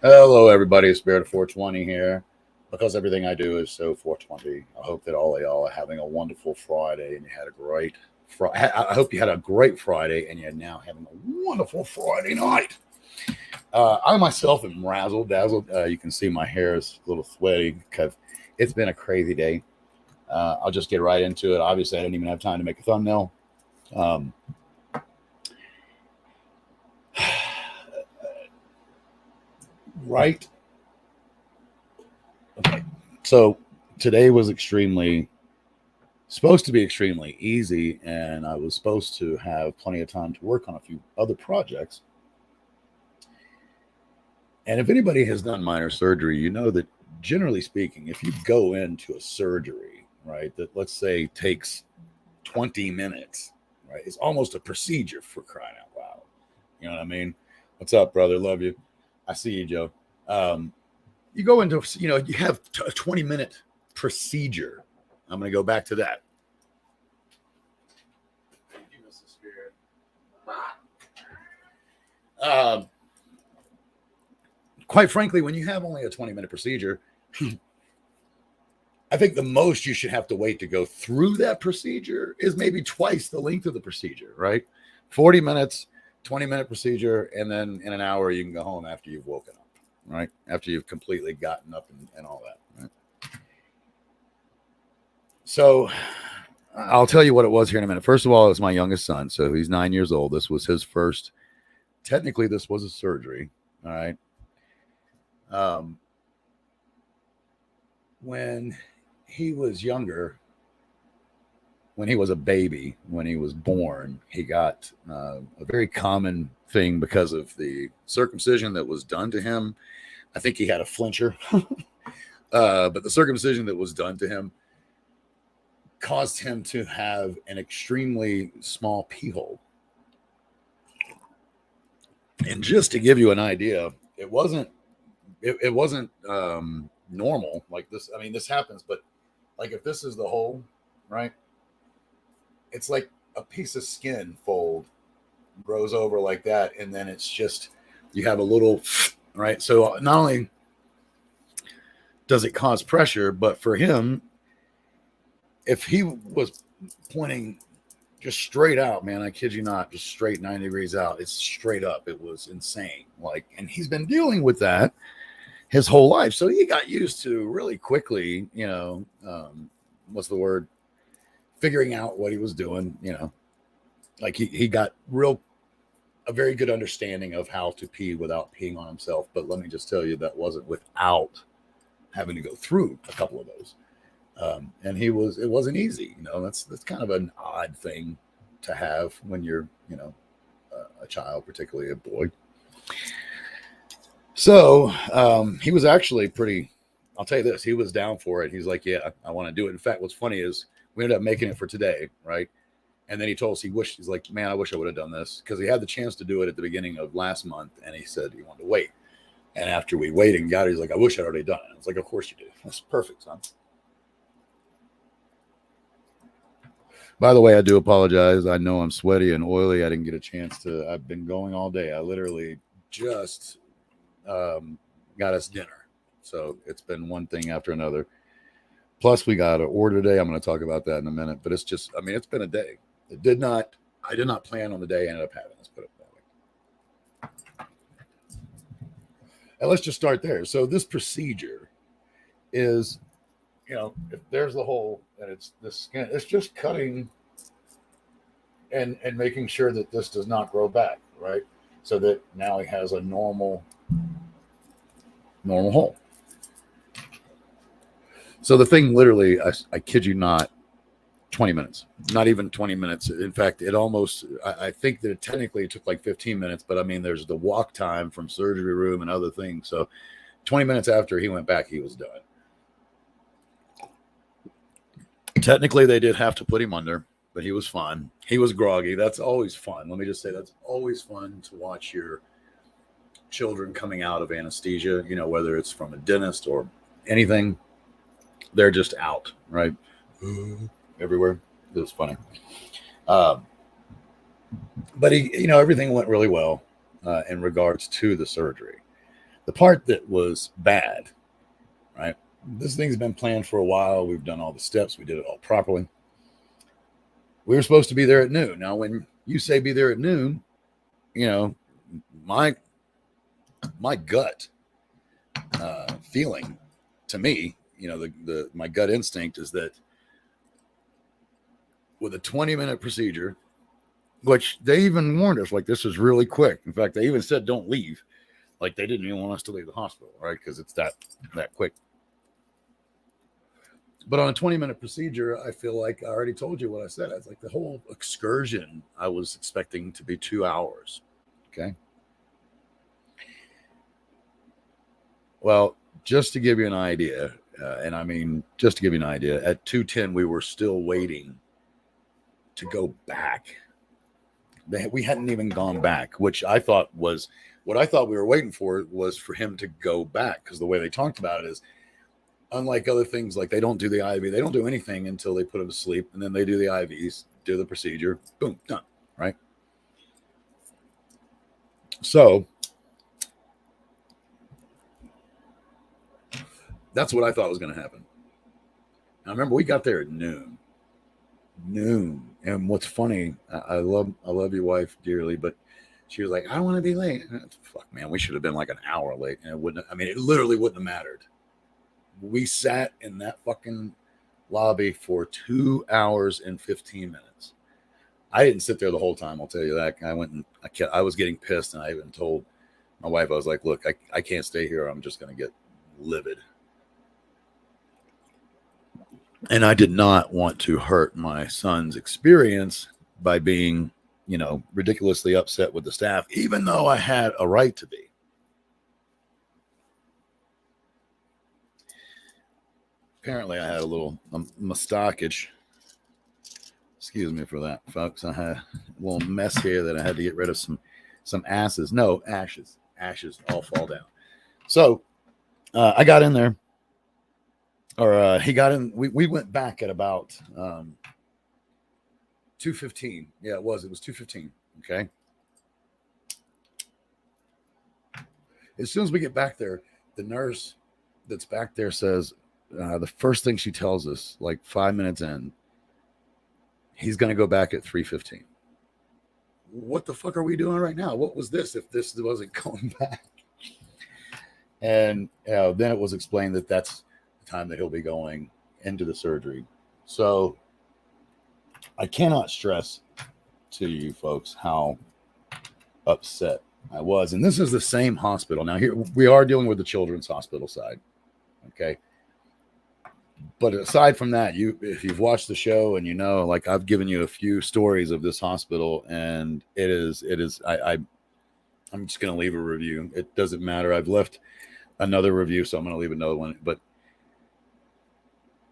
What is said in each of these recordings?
Hello, everybody. It's Spirit of 420 here. Because everything I do is so 420, I hope that all of y'all are having a wonderful Friday and you had a great Friday. I hope you had a great Friday and you're now having a wonderful Friday night. I myself am razzled dazzled. You can see my hair is a little sweaty because it's been a crazy day. I'll just get right into it. Obviously, I didn't even have time to make a thumbnail. Um, right. Okay. So today was supposed to be extremely easy, and I was supposed to have plenty of time to work on a few other projects. And if anybody has done minor surgery, you know that generally speaking, if you go into a surgery, right, that let's say takes 20 minutes, right, it's almost a procedure for crying out loud. You know what I mean? What's up, brother? Love you. I see you, Joe. Um, you go into, you have a 20-minute procedure. I'm going to go back to that. Thank you, Mr. Spirit. Um, quite frankly, when you have only a 20-minute procedure, I think the most you should have to wait to go through that procedure is maybe twice the length of the procedure, right? 40 minutes, 20-minute procedure, and then in an hour you can go home after you've woken up, right? After you've completely gotten up and all that, right? So I'll tell you what it was here in a minute. First of all, it's my youngest son. So he's 9 years old. This was his first, technically, this was a surgery. All right. When he was younger, when he was a baby, when he was born, he got a very common thing because of the circumcision that was done to him. I think he had a flincher, but the circumcision that was done to him caused him to have an extremely small pee hole. And just to give you an idea, it wasn't normal like this. I mean, this happens, but like if this is the hole, right? It's like a piece of skin fold grows over like that, and then it's just you have a little right. So not only does it cause pressure, but for him, if he was pointing just straight out, man, I kid you not, just straight 90 degrees out, it's straight up. It was insane. Like, and he's been dealing with that his whole life. So he got used to really quickly, what's the word? Figuring out what he was doing, like he got a very good understanding of how to pee without peeing on himself. But let me just tell you, that wasn't without having to go through a couple of those. And it wasn't easy. That's kind of an odd thing to have when you're, a child, particularly a boy. So he was actually I'll tell you this, he was down for it. He's like, yeah, I want to do it. In fact, what's funny is we ended up making it for today, right? And then he told us he's like, man, I wish I would have done this, because he had the chance to do it at the beginning of last month, and he said he wanted to wait. And after we waited and got it, he's like, I wish I'd already done it. I was like, of course you do. That's perfect, son. By the way, I do apologize. I know I'm sweaty and oily. I didn't get a chance to. I've been going all day. I literally just got us dinner. So it's been one thing after another. Plus, we got an order today. I'm going to talk about that in a minute. But it's just, I mean, it's been a day. I did not plan on the day I ended up having. Let's put it that way. And let's just start there. So this procedure is, if there's the hole and it's the skin, it's just cutting and making sure that this does not grow back, right? So that now he has a normal hole. So the thing literally, I kid you not, 20 minutes, not even 20 minutes. In fact, I think that technically it took like 15 minutes, but I mean, there's the walk time from surgery room and other things. So 20 minutes after he went back, he was done. Technically, they did have to put him under, but he was fine. He was groggy. That's always fun. Let me just say, that's always fun to watch your children coming out of anesthesia, whether it's from a dentist or anything. They're just out, right? Everywhere. It was funny. But everything went really well in regards to the surgery. The part that was bad, right? This thing's been planned for a while. We've done all the steps. We did it all properly. We were supposed to be there at noon. Now, when you say be there at noon, you know, my gut feeling to me, you know, my gut instinct is that with a 20-minute procedure, which they even warned us, like, this is really quick. In fact, they even said don't leave. Like, they didn't even want us to leave the hospital, right? Because it's that quick. But on a 20-minute procedure, I feel like I already told you what I said. It's like the whole excursion I was expecting to be 2 hours. Okay. Well, just to give you an idea, and I mean, just to give you an idea, at 2:10, we were still waiting to go back. We hadn't even gone back, which I thought was what I thought we were waiting for was for him to go back, because the way they talked about it is, unlike other things, like they don't do the IV, they don't do anything until they put him to sleep, and then they do the IVs, do the procedure, boom, done, right? So that's what I thought was going to happen. Now, remember, we got there at noon. And what's funny, I love your wife dearly, but she was like, I don't want to be late. Fuck, man, we should have been like an hour late, and it wouldn't. I mean, it literally wouldn't have mattered. We sat in that fucking lobby for 2 hours and 15 minutes. I didn't sit there the whole time. I'll tell you that. I went and I was getting pissed, and I even told my wife, I was like, look, I can't stay here. I'm just going to get livid. And I did not want to hurt my son's experience by being, you know, ridiculously upset with the staff, even though I had a right to be. Apparently, I had a little mustache. Excuse me for that, folks. I had a little mess here that I had to get rid of some asses. No, ashes. Ashes all fall down. So I got in there. Or he got in. We went back at about 2:15. Yeah, it was 2:15. Okay. As soon as we get back there, the nurse that's back there says the first thing she tells us, like 5 minutes in, he's going to go back at 3:15. What the fuck are we doing right now? What was this if this wasn't going back? And then it was explained that that's time that he'll be going into the surgery. So I cannot stress to you folks how upset I was. And this is the same hospital. Now, here we are dealing with the children's hospital side. Okay. But aside from that, if you've watched the show and you know, like, I've given you a few stories of this hospital, and I'm just going to leave a review. It doesn't matter. I've left another review, so I'm going to leave another one. But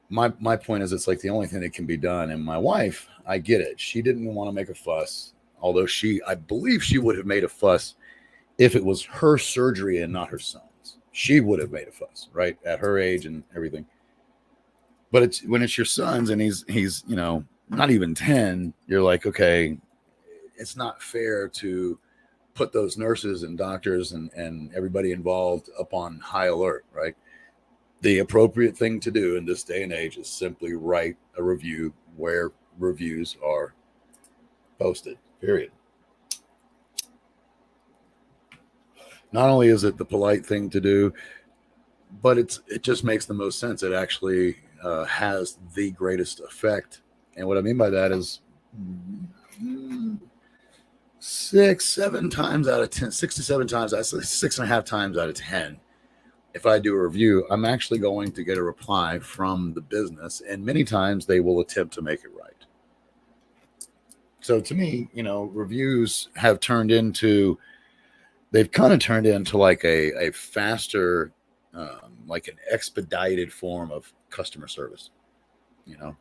my point is, it's like the only thing that can be done. And my wife, I get it. She didn't want to make a fuss, although I believe she would have made a fuss if it was her surgery and not her son's. She would have made a fuss, right? At her age and everything. But when it's your son's and he's, you know, not even 10, you're like, okay, it's not fair to put those nurses and doctors and everybody involved up on high alert, right? The appropriate thing to do in this day and age is simply write a review where reviews are posted, period. Not only is it the polite thing to do, but it just makes the most sense. It actually has the greatest effect. And what I mean by that is 6 to 7 times out of 10, 6 to 7 times, I say 6.5 times out of 10, if I do a review, I'm actually going to get a reply from the business, and many times they will attempt to make it right. So to me, you know, reviews have they've kind of turned into like a faster, like an expedited form of customer service, you know.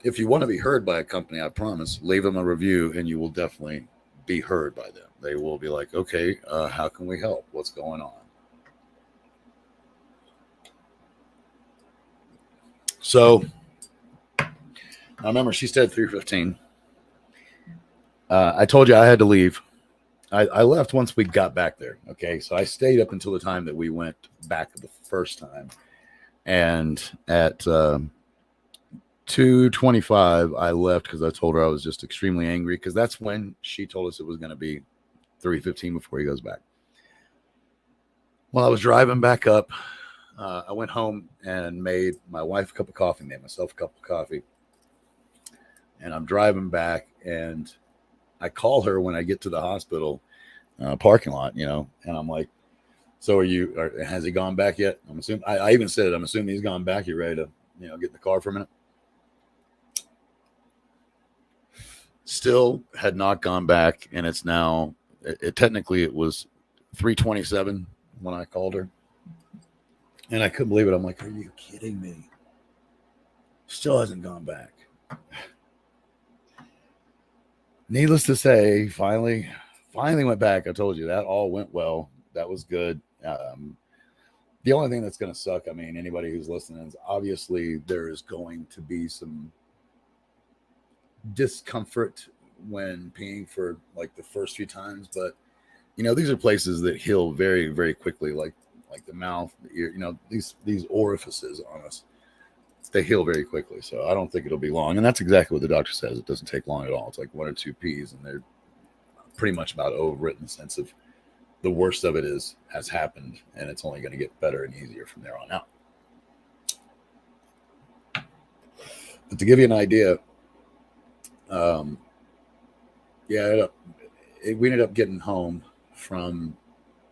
If you want to be heard by a company, I promise, leave them a review and you will definitely be heard by them. They will be like, okay, how can we help? What's going on? So I remember she said 3:15. I told you I had to leave I left once we got back there. Okay. So I stayed up until the time that we went back the first time. And at 2:25, I left because I told her I was just extremely angry, because that's when she told us it was going to be 3:15 before he goes back. Well, I was driving back up. I went home and made my wife a cup of coffee, made myself a cup of coffee. And I'm driving back, and I call her when I get to the hospital parking lot, and I'm like, so has he gone back yet? I'm assuming, I even said it, I'm assuming he's gone back. You ready to, get in the car for a minute? Still had not gone back. And it's now, technically it was 3:27 when I called her. And I couldn't believe it. I'm like, are you kidding me? Still hasn't gone back. Needless to say, finally went back. I told you that all went well. That was good. The only thing that's going to suck, I mean, anybody who's listening, is obviously there is going to be some discomfort when peeing for like the first few times. But, these are places that heal very, very quickly, like the mouth, the ear, these orifices on us. They heal very quickly. So I don't think it'll be long. And that's exactly what the doctor says. It doesn't take long at all. It's like 1 or 2 pees, and they're pretty much about over it in the sense of the worst of it has happened, and it's only going to get better and easier from there on out. But to give you an idea, we ended up getting home from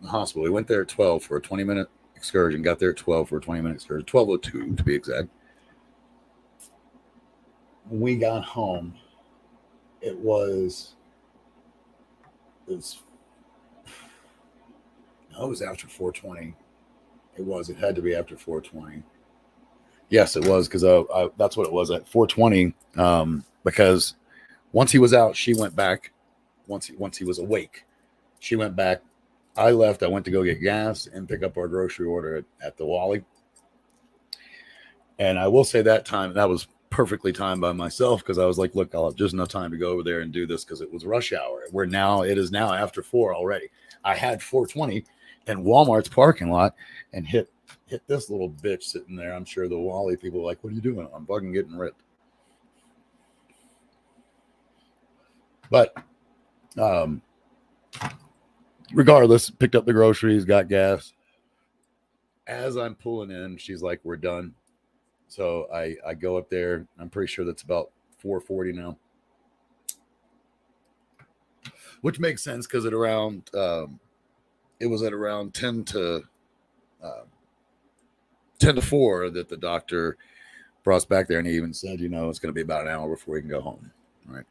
the hospital. We went there at 12 for a 20-minute excursion, got there at 12 for a 20-minute excursion, 12:02 to be exact. When we got home, it was after 4:20. It had to be after 4:20. Yes, it was, because that's what it was at 4:20. Because once he was out, she went back. Once he was awake, she went back. I left. I went to go get gas and pick up our grocery order at the Wally. And I will say that was perfectly timed by myself, because I was like, look, I'll have just enough time to go over there and do this, because it was rush hour. It is now after 4 already. I had 4:20 in Walmart's parking lot and hit this little bitch sitting there. I'm sure the Wally people were like, what are you doing? I'm fucking getting ripped. But regardless, picked up the groceries, got gas. As I'm pulling in, she's like, we're done. So I go up there. I'm pretty sure that's about 4:40 now, which makes sense, because it was at around 10 to 4 that the doctor brought us back there, and he even said, it's going to be about an hour before we can go home. Right.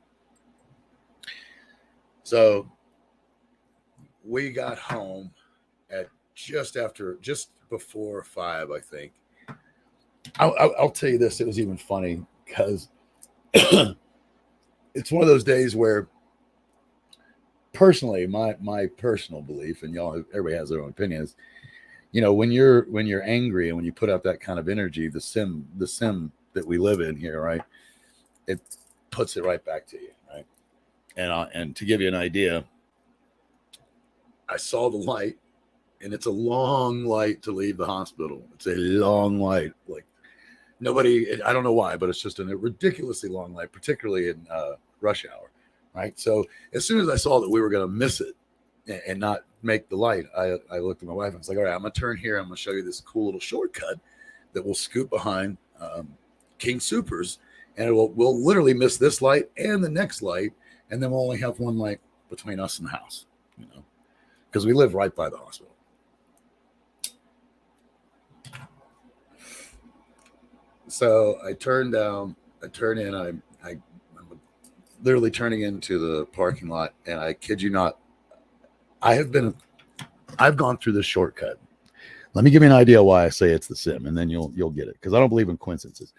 So we got home at just before 5, I think. I'll tell you this. It was even funny, because it's one of those days where, personally, my personal belief, and everybody has their own opinions, when you're angry and when you put out that kind of energy, the sim that we live in here, right, it puts it right back to you, right? And to give you an idea, I saw the light, and it's a long light to leave the hospital. It's a long light, like nobody, I don't know why, but it's just a ridiculously long light, particularly in rush hour, right? So as soon as I saw that we were going to miss it and not make the light, I looked at my wife and I was like, all right, I'm going to turn here. I'm going to show you this cool little shortcut that will scoot behind King Soopers, and we'll literally miss this light and the next light, and then we'll only have one light between us and the house, because we live right by the hospital. So I turn in, I'm literally turning into the parking lot, and I kid you not, I've gone through this shortcut. Let me give you an idea why I say it's the sim, and then you'll get it, because I don't believe in coincidences.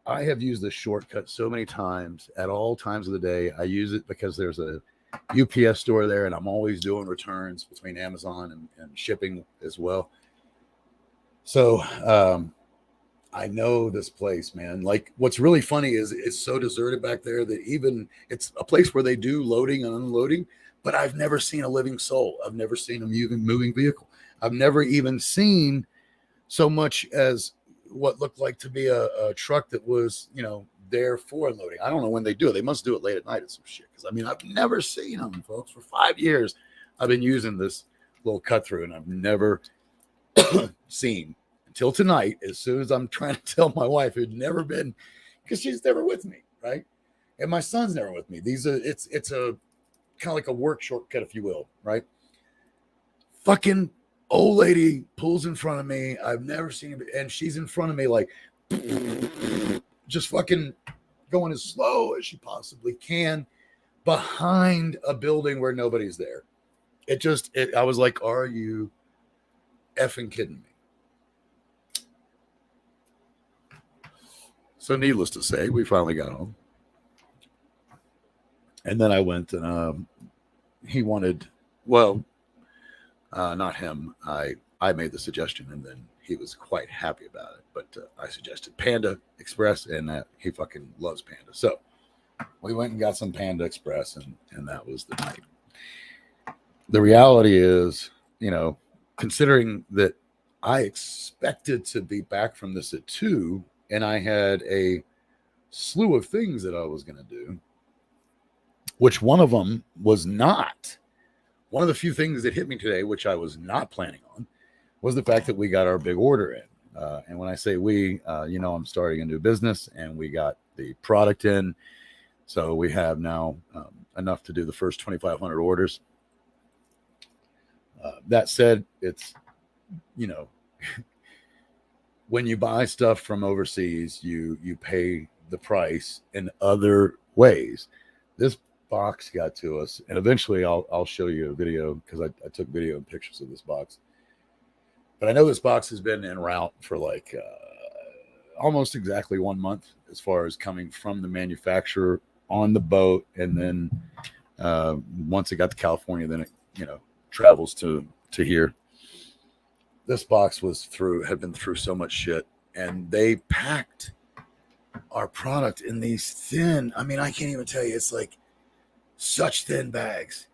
I have used this shortcut so many times at all times of the day. I use it because there's a UPS store there, and I'm always doing returns between Amazon and shipping as well. So I know this place, man. Like, what's really funny is it's so deserted back there that even it's a place where they do loading and unloading, but I've never seen a living soul. I've never seen a moving vehicle. I've never even seen so much as what looked like to be a truck that was, there for unloading. I don't know when they do it. They must do it late at night or some shit. Because I mean, I've never seen them, folks. For 5 years, I've been using this little cut through, and I've never seen until tonight. As soon as I'm trying to tell my wife, who'd never been, because she's never with me, right? And my son's never with me. It's a kind of like a work shortcut, if you will, right? Fucking old lady pulls in front of me. I've never seen it, and she's in front of me like just fucking going as slow as she possibly can behind a building where nobody's there. I was like, are you effing kidding me? So needless to say, we finally got home. And then I went and he wanted, not him. I made the suggestion, and then he was quite happy about it. But I suggested Panda Express, and he fucking loves Panda. So we went and got some Panda Express, and that was the night. The reality is, considering that I expected to be back from this at 2, and I had a slew of things that I was going to do, which one of them was not. One of the few things that hit me today, which I was not planning on, was the fact that we got our big order in. And when I say we, I'm starting a new business, and we got the product in. So we have now enough to do the first 2,500 orders. That said, it's, when you buy stuff from overseas, you pay the price in other ways. This box got to us, and eventually I'll show you a video, because I took video and pictures of this box. But I know this box has been en route for like almost exactly 1 month, as far as coming from the manufacturer on the boat, and then once it got to California, then it travels to here. This box had been through so much shit, and they packed our product in these thin, I can't even tell you, it's like such thin bags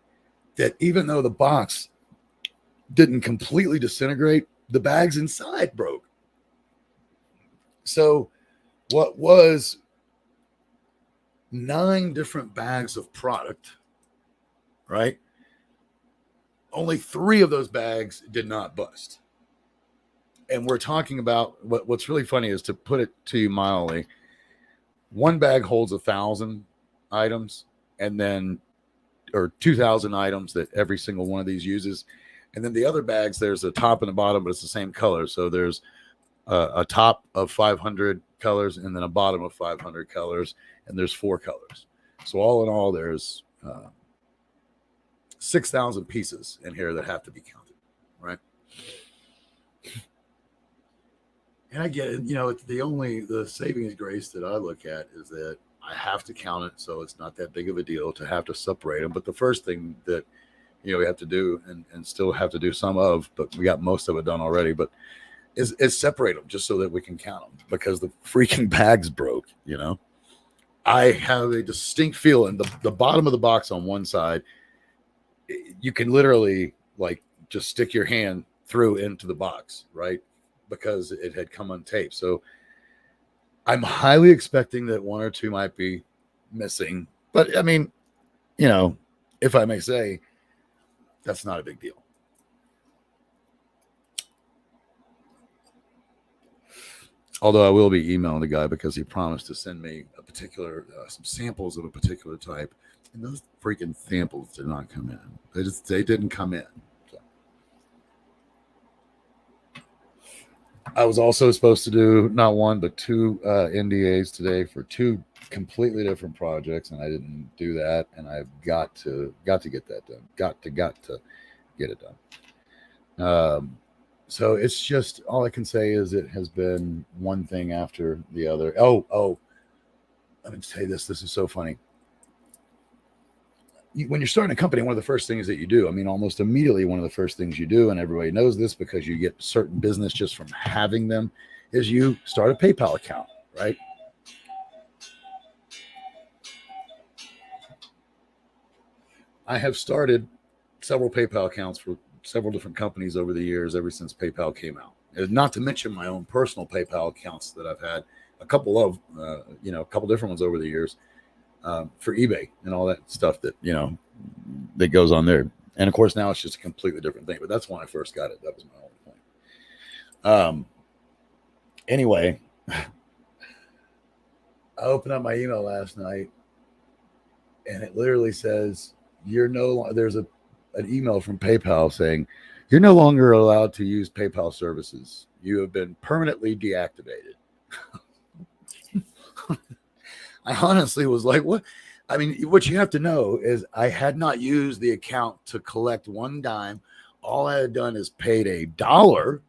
that even though the box didn't completely disintegrate, the bags inside broke. So what was 9 different bags of product, right? Only 3 of those bags did not bust. And we're talking about what's really funny is, to put it to you mildly, one bag holds 1,000 items, and then, or 2,000 items that every single one of these uses. And then the other bags, there's a top and a bottom, but it's the same color. So there's a top of 500 colors, and then a bottom of 500 colors, and there's 4 colors. So all in all, there's 6,000 pieces in here that have to be counted, right? And I get it. The saving grace that I look at is that I have to count it, so it's not that big of a deal to have to separate them. But the first thing that we have to do, and still have to do some of, but we got most of it done already, but is separate them, just so that we can count them, because the freaking bags broke. I have a distinct feeling the bottom of the box on one side, you can literally like just stick your hand through into the box, right? Because it had come untaped. So I'm highly expecting that 1 or 2 might be missing. But if I may say, that's not a big deal. Although I will be emailing the guy, because he promised to send me a particular, some samples of a particular type. And those freaking samples did not come in. They didn't come in. So. I was also supposed to do not 1, but 2 NDAs today for 2 completely different projects, and I didn't do that. And I've got to get that done. Got to get it done. So it's just, all I can say is it has been one thing after the other. Oh, let me say this. This is so funny. When you're starting a company, one of the first things that you do, almost immediately, one of the first things you do, and everybody knows this because you get certain business just from having them, is you start a PayPal account, right? I have started several PayPal accounts for several different companies over the years, ever since PayPal came out. Not to mention my own personal PayPal accounts that I've had a couple of, a couple different ones over the years for eBay and all that stuff that that goes on there. And of course, now it's just a completely different thing. But that's when I first got it. That was my only point. Anyway, I opened up my email last night, and it literally says there's an email from PayPal saying you're no longer allowed to use PayPal services. You have been permanently deactivated. I honestly was like, what? I mean, what you have to know is I had not used the account to collect one dime. All I had done is paid $1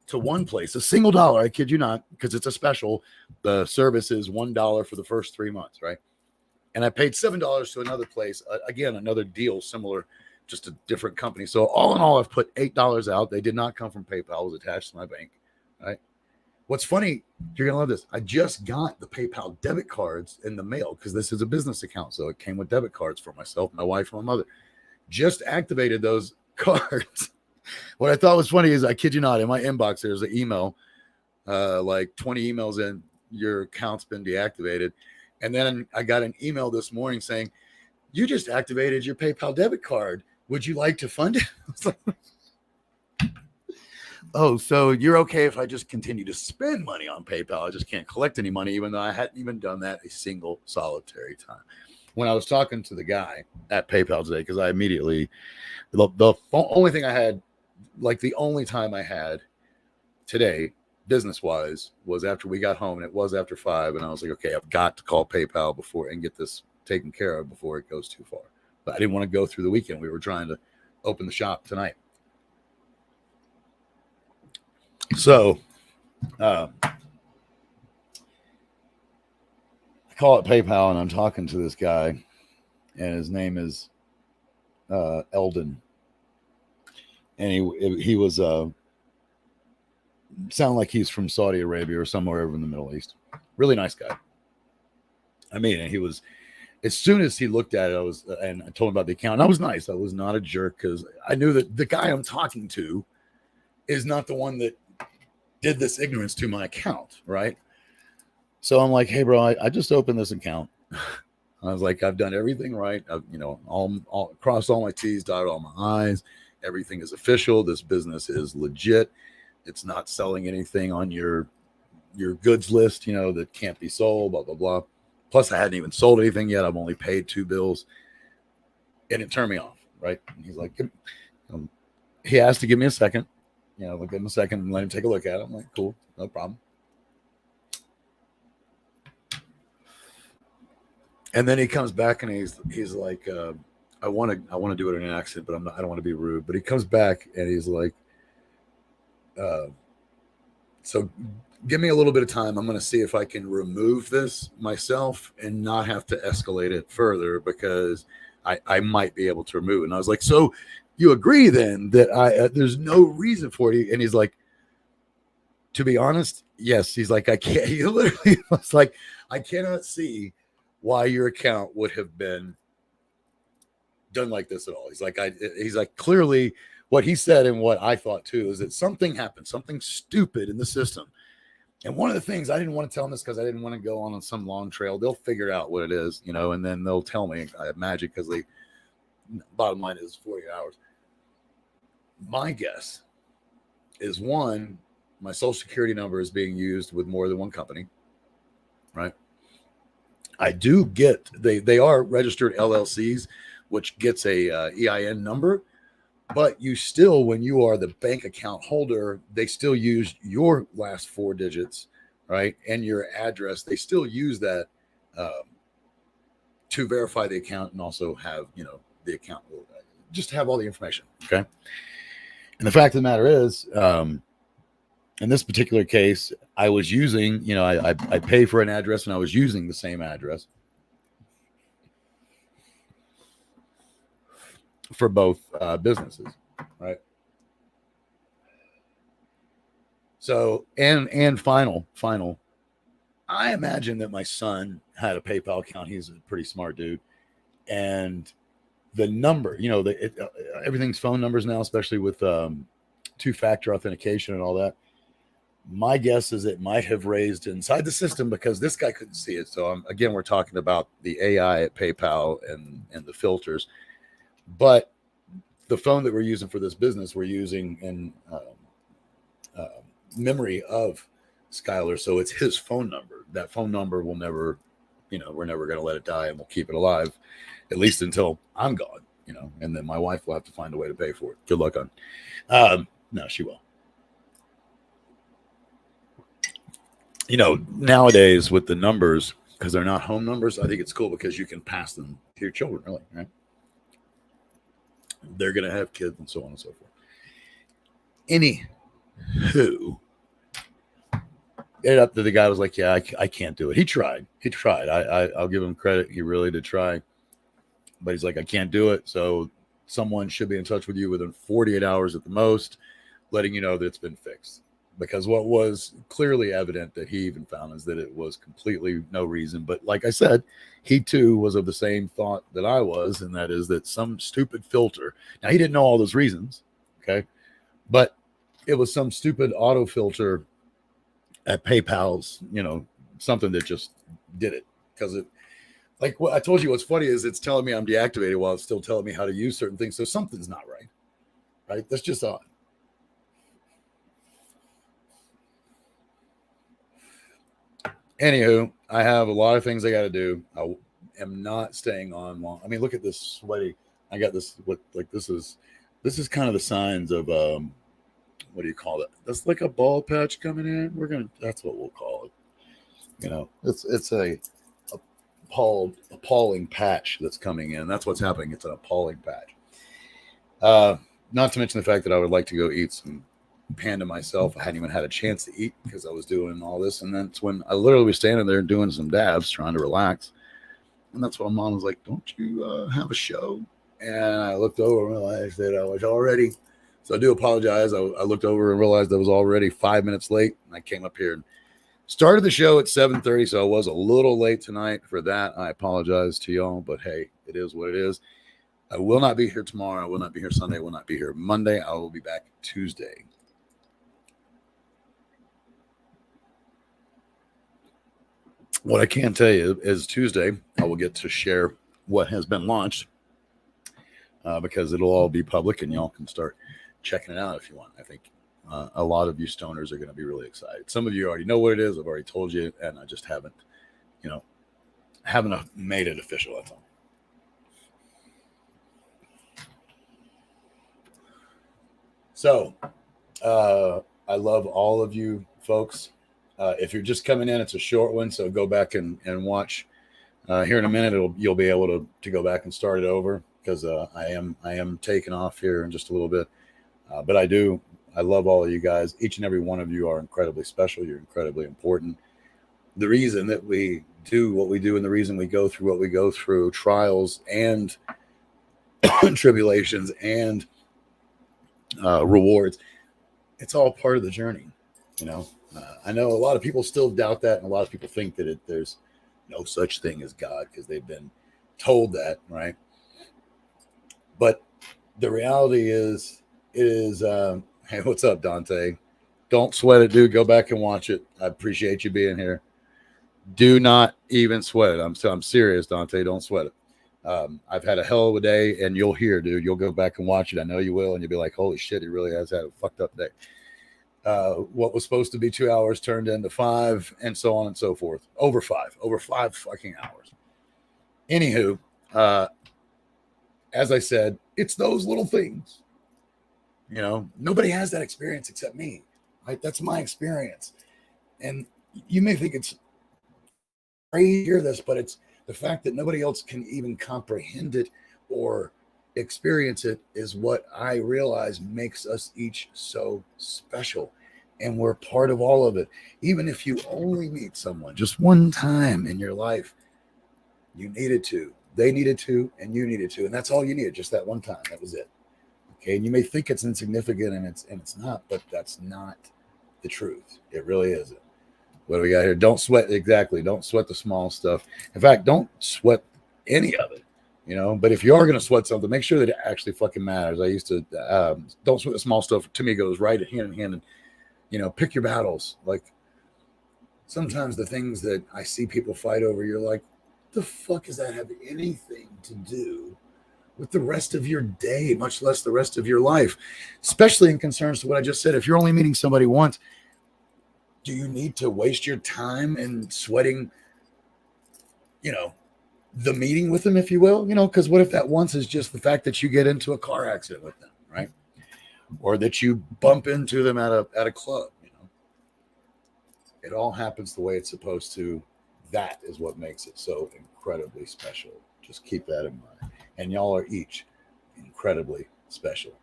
to one place, a single dollar. I kid you not, because it's a special. The service is $1 for the first 3 months, right? And I paid $7 to another place. Again, another deal similar, just a different company. So all in all, I've put $8 out. They did not come from PayPal. It was attached to my bank, right? What's funny, you're going to love this. I just got the PayPal debit cards in the mail because this is a business account. So it came with debit cards for myself, my wife, and my mother. Just activated those cards. What I thought was funny is, I kid you not, in my inbox, there's an email, like 20 emails in, your account's been deactivated. And then I got an email this morning saying, you just activated your PayPal debit card. Would you like to fund it? Oh, so you're okay if I just continue to spend money on PayPal? I just can't collect any money, even though I hadn't even done that a single solitary time. When I was talking to the guy at PayPal today, because I immediately, the only thing I had, like the only time I had today, business-wise, was after we got home, and it was after 5, and I was like, okay, I've got to call PayPal before and get this taken care of before it goes too far. But I didn't want to go through the weekend. We were trying to open the shop tonight. So I call it PayPal, and I'm talking to this guy, and his name is Eldon, and he was sound like he's from Saudi Arabia or somewhere over in the Middle East. Really nice guy. I mean, and he was, as soon as he looked at it, and I told him about the account. And I was nice. I was not a jerk, because I knew that the guy I'm talking to is not the one that did this ignorance to my account, right? So I'm like, hey, bro, I just opened this account. I was like, I've done everything right. I've, all crossed all my T's, dotted all my I's. Everything is official. This business is legit. It's not selling anything on your goods list, that can't be sold, blah, blah, blah. Plus, I hadn't even sold anything yet. I've only paid 2 bills. And it turned me off, right? And he's like, he asked to give me a second. I'll give him a second and let him take a look at it. I'm like, cool, no problem. And then he comes back and he's like, I want to do it in an accent, but I don't want to be rude. But he comes back and he's like, so give me a little bit of time. I'm going to see if I can remove this myself and not have to escalate it further, because I might be able to remove it. And I was like, so you agree then that there's no reason for it? And he's like, to be honest, yes. He's like, I can't. He literally was like, I cannot see why your account would have been done like this at all. He's like, clearly what he said and what I thought too is that something happened, something stupid in the system. And one of the things, I didn't want to tell them this because I didn't want to go on some long trail. They'll figure out what it is, and then they'll tell me. I have magic, because the bottom line is 40 hours. My guess is, one, my social security number is being used with more than one company, right? I do get, they are registered LLCs, which gets a EIN number, but you still, when you are the bank account holder, they still use your last 4 digits, right? And your address. They still use that to verify the account, and also have, the account, just have all the information. Okay. And the fact of the matter is, in this particular case, I was using, I pay for an address, and I was using the same address for both businesses, right? So, and final, I imagine that my son had a PayPal account. He's a pretty smart dude. And the number, everything's phone numbers now, especially with two-factor authentication and all that. My guess is it might have raised inside the system because this guy couldn't see it. So again, we're talking about the AI at PayPal and the filters. But the phone that we're using for this business, we're using in memory of Skylar. So it's his phone number. That phone number will never, we're never going to let it die, and we'll keep it alive, at least until I'm gone, and then my wife will have to find a way to pay for it. Good luck on. No, she will. Nowadays with the numbers, because they're not home numbers, I think it's cool because you can pass them to your children, really, right? They're going to have kids and so on and so forth. Anywho, it up to the guy was like, yeah, I can't do it. He tried. I'll give him credit. He really did try. But he's like, I can't do it. So someone should be in touch with you within 48 hours at the most, letting you know that it's been fixed. Because what was clearly evident that he even found is that it was completely no reason. But like I said, he too was of the same thought that I was, and that is that some stupid filter. Now, he didn't know all those reasons, okay? But it was some stupid auto filter at PayPal's, something that just did it. Because it, like what I told you, what's funny is it's telling me I'm deactivated while it's still telling me how to use certain things. So something's not right, right? That's just odd. Anywho, I have a lot of things I got to do. I am not staying on long. I mean, look at this sweaty. I got this. This is kind of the signs of what do you call it? That's like a bald patch coming in. That's what we'll call it. It's a appalling patch that's coming in. That's what's happening. It's an appalling patch. Not to mention the fact that I would like to go eat some panda myself. I hadn't even had a chance to eat because I was doing all this, and that's when I literally was standing there doing some dabs, trying to relax. And that's when mom was like, "Don't you have a show?" And I looked over and realized that I was already. So I do apologize. I looked over and realized I was already 5 minutes late, and I came up here and started the show at 7:30. So I was a little late tonight for that. I apologize to y'all, but hey, it is what it is. I will not be here tomorrow. I will not be here Sunday. I will not be here Monday. I will be back Tuesday. What I can tell you is Tuesday, I will get to share what has been launched because it'll all be public and y'all can start checking it out if you want. I think a lot of you stoners are going to be really excited. Some of you already know what it is. I've already told you, and I just haven't made it official. That's all. So I love all of you folks. If you're just coming in, it's a short one, so go back and watch. Here in a minute, you'll be able to go back and start it over because I am taking off here in just a little bit. But I love all of you guys. Each and every one of you are incredibly special. You're incredibly important. The reason that we do what we do and the reason we go through what we go through, trials and tribulations and rewards, it's all part of the journey, I know a lot of people still doubt that, and a lot of people think that there's no such thing as God because they've been told that, right? But the reality is, hey, what's up, Dante? Don't sweat it, dude. Go back and watch it. I appreciate you being here. Do not even sweat it. I'm serious, Dante. Don't sweat it. I've had a hell of a day, and you'll hear, dude. You'll go back and watch it. I know you will, and you'll be like, holy shit, he really has had a fucked up day. What was supposed to be 2 hours turned into 5, and so on and so forth. Over 5 fucking hours. Anywho, as I said, it's those little things. Nobody has that experience except me. Right? That's my experience. And you may think it's crazy to hear this, but it's the fact that nobody else can even comprehend it or experience it is what I realize makes us each so special. And we're part of all of it. Even if you only meet someone just one time in your life, you needed to, they needed to, and you needed to. And that's all you needed, just that one time. That was it. Okay. And you may think it's insignificant and it's not, but that's not the truth. It really isn't. What do we got here? Don't sweat. Exactly. Don't sweat the small stuff. In fact, don't sweat any of it. But if you are going to sweat something, make sure that it actually fucking matters. I used to don't sweat the small stuff. To me, goes right hand in hand. And pick your battles. Like sometimes the things that I see people fight over, you're like, the fuck does that have anything to do with the rest of your day, much less the rest of your life, especially in concerns to what I just said. If you're only meeting somebody once, do you need to waste your time in sweating, the meeting with them, if you will? Because what if that once is just the fact that you get into a car accident with them, right? Or that you bump into them at a club, It all happens the way it's supposed to. That is what makes it so incredibly special. Just keep that in mind. And y'all are each incredibly special.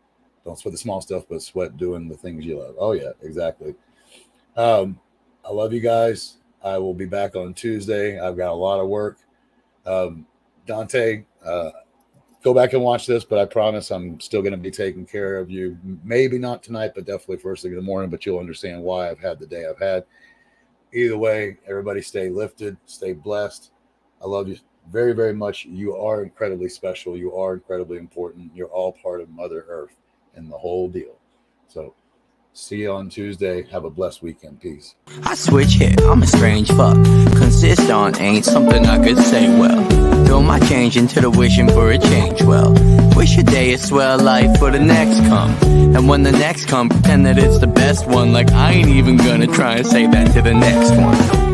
Don't sweat the small stuff, but sweat doing the things you love. Oh, yeah, exactly. I love you guys. I will be back on Tuesday. I've got a lot of work. Dante, go back and watch this, but I promise I'm still going to be taking care of you. Maybe not tonight, but definitely first thing in the morning, but you'll understand why I've had the day I've had. Either way, everybody stay lifted, stay blessed. I love you very, very much. You are incredibly special. You are incredibly important. You're all part of Mother Earth and the whole deal. So see you on Tuesday. Have a blessed weekend. Peace. I switch hit, I'm a strange fuck. Consist on ain't something I could say well. Throw my change into the wishing for a change well. Wish a day a swell life for the next come. And when the next come, pretend that it's the best one. Like I ain't even gonna try and say that to the next one.